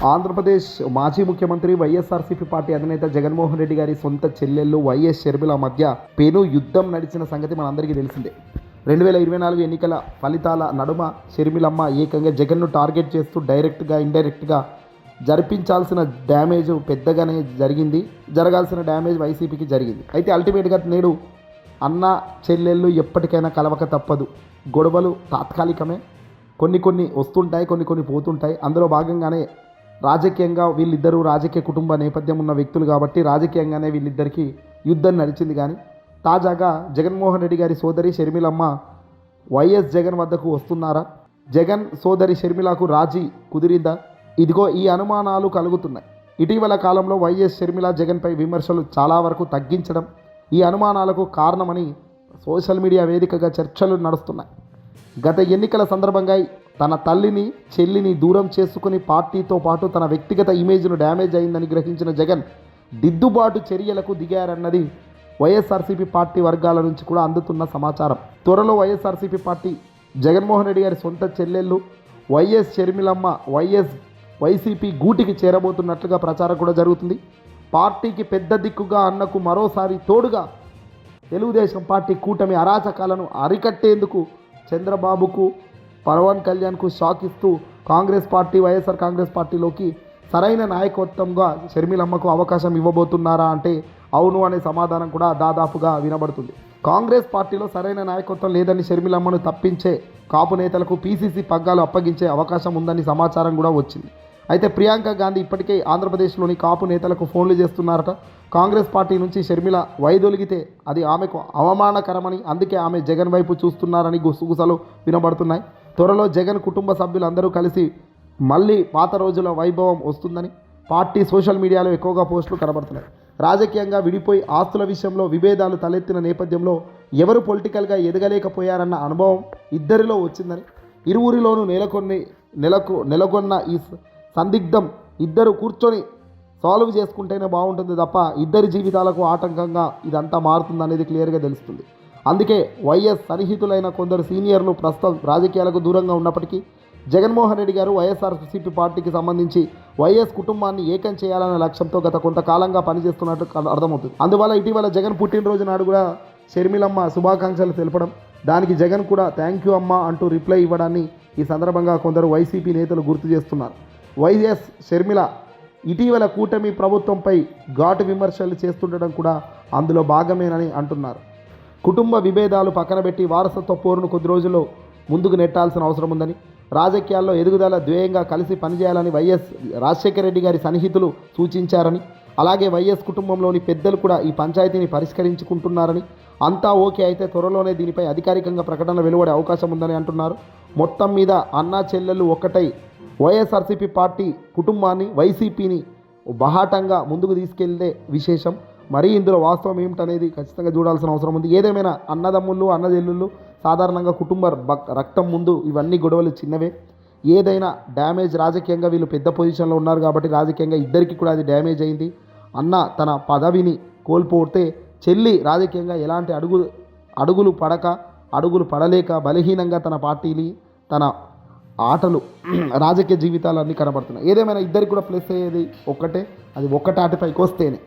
ఆంధ్రప్రదేశ్ మాజీ ముఖ్యమంత్రి వైఎస్ఆర్సీపీ పార్టీ అధినేత జగన్మోహన్ రెడ్డి గారి సొంత చెల్లెళ్ళు వైఎస్ షర్మిల మధ్య పెను యుద్ధం నడిచిన సంగతి మనందరికీ తెలిసిందే. 2024 ఎన్నికల ఫలితాల నడుమ షర్మిలమ్మ ఏకంగా జగన్ను టార్గెట్ చేస్తూ డైరెక్ట్గా ఇండైరెక్ట్గా జరిపించాల్సిన డ్యామేజ్ పెద్దగానే జరిగింది, జరగాల్సిన డ్యామేజ్ వైసీపీకి జరిగింది. అయితే అల్టిమేట్గా నేడు అన్న చెల్లెళ్ళు ఎప్పటికైనా కలవక తప్పదు. గొడవలు తాత్కాలికమే, కొన్ని వస్తుంటాయి, కొన్ని పోతుంటాయి. అందులో భాగంగానే రాజకీయంగా వీళ్ళిద్దరూ రాజకీయ కుటుంబ నేపథ్యం ఉన్న వ్యక్తులు కాబట్టి రాజకీయంగానే వీళ్ళిద్దరికీ యుద్ధం నడిచింది. కానీ తాజాగా జగన్మోహన్ రెడ్డి గారి సోదరి షర్మిలమ్మ వైఎస్ జగన్ వద్దకు వస్తున్నారా, జగన్ సోదరి షర్మిలకు రాజీ కుదిరిందా, ఇదిగో ఈ అనుమానాలు కలుగుతున్నాయి. ఇటీవల కాలంలో వైఎస్ షర్మిల జగన్పై విమర్శలు చాలా వరకు తగ్గించడం ఈ అనుమానాలకు కారణమని సోషల్ మీడియా వేదికగా చర్చలు నడుస్తున్నాయి. గత ఎన్నికల సందర్భంగా తన తల్లిని చెల్లిని దూరం చేసుకుని పార్టీతో పాటు తన వ్యక్తిగత ఇమేజ్ను డ్యామేజ్ అయిందని గ్రహించిన జగన్ దిద్దుబాటు చర్యలకు దిగారన్నది వైఎస్ఆర్సీపీ పార్టీ వర్గాల నుంచి కూడా అందుతున్న సమాచారం. త్వరలో వైఎస్ఆర్సీపీ పార్టీ జగన్మోహన్ రెడ్డి గారి సొంత చెల్లెళ్ళు వైఎస్ షర్మిలమ్మ వైసీపీ గూటికి చేరబోతున్నట్లుగా ప్రచారం కూడా జరుగుతుంది. పార్టీకి పెద్ద దిక్కుగా అన్నకు మరోసారి తోడుగా తెలుగుదేశం పార్టీ కూటమి అరాచకాలను అరికట్టేందుకు చంద్రబాబుకు పవన్ కళ్యాణ్కు షాక్ ఇస్తూ వైఎస్ఆర్ కాంగ్రెస్ పార్టీలోకి సరైన నాయకత్వంగా షర్మిలమ్మకు అవకాశం ఇవ్వబోతున్నారా అంటే అవును అనే సమాధానం కూడా దాదాపుగా వినబడుతుంది. కాంగ్రెస్ పార్టీలో సరైన నాయకత్వం లేదని షర్మిలమ్మను తప్పించే కాపు నేతలకు పీసీసీ పగ్గాలు అప్పగించే అవకాశం ఉందని సమాచారం కూడా వచ్చింది. అయితే ప్రియాంక గాంధీ ఇప్పటికే ఆంధ్రప్రదేశ్లోని కాపు నేతలకు ఫోన్లు చేస్తున్నారట. కాంగ్రెస్ పార్టీ నుంచి షర్మిల వైదొలిగితే అది ఆమెకు అవమానకరమని, అందుకే ఆమె జగన్ వైపు చూస్తున్నారని గుసగుసలు వినబడుతున్నాయి. త్వరలో జగన్ కుటుంబ సభ్యులందరూ కలిసి మళ్ళీ పాత రోజుల వైభవం వస్తుందని పార్టీ సోషల్ మీడియాలో ఎక్కువగా పోస్టులు కనబడుతున్నాయి. రాజకీయంగా విడిపోయి ఆస్తుల విషయంలో విభేదాలు తలెత్తిన నేపథ్యంలో ఎవరు పొలిటికల్గా ఎదగలేకపోయారన్న అనుభవం ఇద్దరిలో వచ్చిందని, ఇరువురిలోనూ నెలకొన్న ఈ సందిగ్ధం ఇద్దరు కూర్చొని సాల్వ్ చేసుకుంటేనే బాగుంటుంది తప్ప ఇద్దరి జీవితాలకు ఆటంకంగా ఇదంతా మారుతుందనేది క్లియర్గా తెలుస్తుంది. అందుకే వైఎస్ సన్నిహితులైన కొందరు సీనియర్లు ప్రస్తుతం రాజకీయాలకు దూరంగా ఉన్నప్పటికీ జగన్మోహన్ రెడ్డి గారు వైఎస్ఆర్సీపీ పార్టీకి సంబంధించి వైఎస్ కుటుంబాన్ని ఏకం చేయాలనే లక్ష్యంతో గత కొంతకాలంగా పనిచేస్తున్నట్టు అర్థమవుతుంది. అందువల్ల ఇటీవల జగన్ పుట్టినరోజు నాడు కూడా షర్మిలమ్మ శుభాకాంక్షలు తెలపడం, దానికి జగన్ కూడా థ్యాంక్ యూ అమ్మ అంటూ రిప్లై ఇవ్వడాన్ని ఈ సందర్భంగా కొందరు వైసీపీ నేతలు గుర్తు చేస్తున్నారు. వైఎస్ షర్మిల ఇటీవల కూటమి ప్రభుత్వంపై ఘాటు విమర్శలు చేస్తుండడం కూడా అందులో భాగమేనని అంటున్నారు. కుటుంబ విభేదాలు పక్కనబెట్టి వారసత్వ పోరును కొద్ది రోజుల్లో ముందుకు నెట్టాల్సిన అవసరం ఉందని, రాజకీయాల్లో ఎదుగుదల ధ్యేయంగా కలిసి పనిచేయాలని వైఎస్ రాజశేఖర రెడ్డి గారి సన్నిహితులు సూచించారని, అలాగే వైఎస్ కుటుంబంలోని పెద్దలు కూడా ఈ పంచాయతీని పరిష్కరించుకుంటున్నారని, అంతా ఓకే అయితే త్వరలోనే దీనిపై అధికారికంగా ప్రకటన వెలువడే అవకాశం ఉందని అంటున్నారు. మొత్తం మీద అన్నా చెల్లెళ్ళు ఒక్కటై వైఎస్ఆర్సీపీ పార్టీ కుటుంబాన్ని వైసీపీని బహాటంగా ముందుకు తీసుకెళ్లే విశేషం. మరి ఇందులో వాస్తవం ఏమిటనేది ఖచ్చితంగా చూడాల్సిన అవసరం ఉంది. ఏదేమైనా అన్నదమ్ముళ్ళు అన్నచెల్లుళ్ళు సాధారణంగా కుటుంబ రక్తం ముందు ఇవన్నీ గొడవలు చిన్నవే. ఏదైనా డ్యామేజ్ రాజకీయంగా వీళ్ళు పెద్ద పొజిషన్లో ఉన్నారు కాబట్టి రాజకీయంగా ఇద్దరికి కూడా అది డ్యామేజ్ అయింది. అన్న తన పదవిని కోల్పోతే చెల్లి రాజకీయంగా ఎలాంటి అడుగులు పడలేక బలహీనంగా తన పార్టీని తన ఆటలు రాజకీయ జీవితాలు అన్నీ కనబడుతున్నాయి. ఏదేమైనా ఇద్దరికి కూడా ప్లస్ అయ్యేది ఒక్కటే, అది ఒక్కటాటిపైకి వస్తేనే.